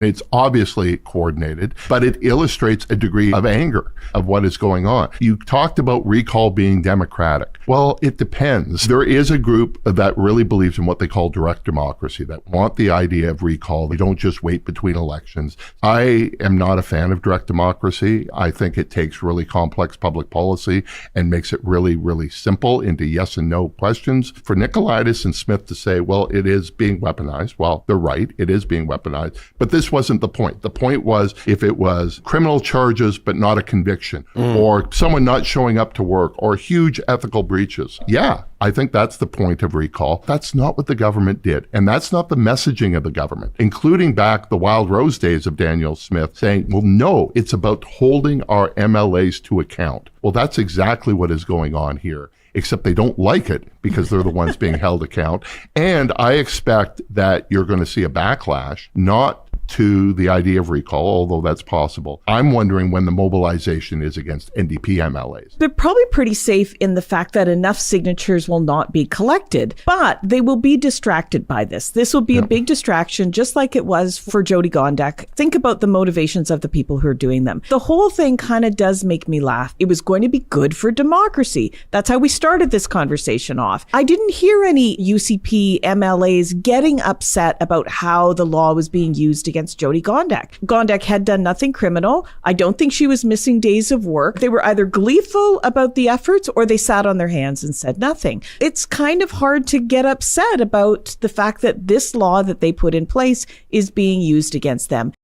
It's obviously coordinated, but it illustrates a degree of anger of what is going on. You talked about recall being democratic. Well, it depends. There is a group that really believes in what they call direct democracy, that want the idea of recall. They don't just wait between elections. I am not a fan of direct democracy. I think it takes really complex public policy and makes it really, really simple into yes and no questions. For Nicolaitis and Smith to say, well, it is being weaponized. Well, they're right. It is being weaponized. But this wasn't the point. The point was if it was criminal charges, but not a conviction, or someone not showing up to work, or huge ethical breaches. Yeah, I think that's the point of recall. That's not what the government did. And that's not the messaging of the government, including back the Wild Rose days of Daniel Smith saying, well, no, it's about holding our MLAs to account. Well, that's exactly what is going on here, except they don't like it because they're the ones being held account. And I expect that you're going to see a backlash, not to the idea of recall, although that's possible. I'm wondering when the mobilization is against NDP MLAs. They're probably pretty safe in the fact that enough signatures will not be collected, but they will be distracted by this. This will be a big distraction, just like it was for Jyoti Gondek. Think about the motivations of the people who are doing them. The whole thing kind of does make me laugh. It was going to be good for democracy. That's how we started this conversation off. I didn't hear any UCP MLAs getting upset about how the law was being used against Jyoti Gondek. Gondek had done nothing criminal. I don't think she was missing days of work. They were either gleeful about the efforts or they sat on their hands and said nothing. It's kind of hard to get upset about the fact that this law that they put in place is being used against them.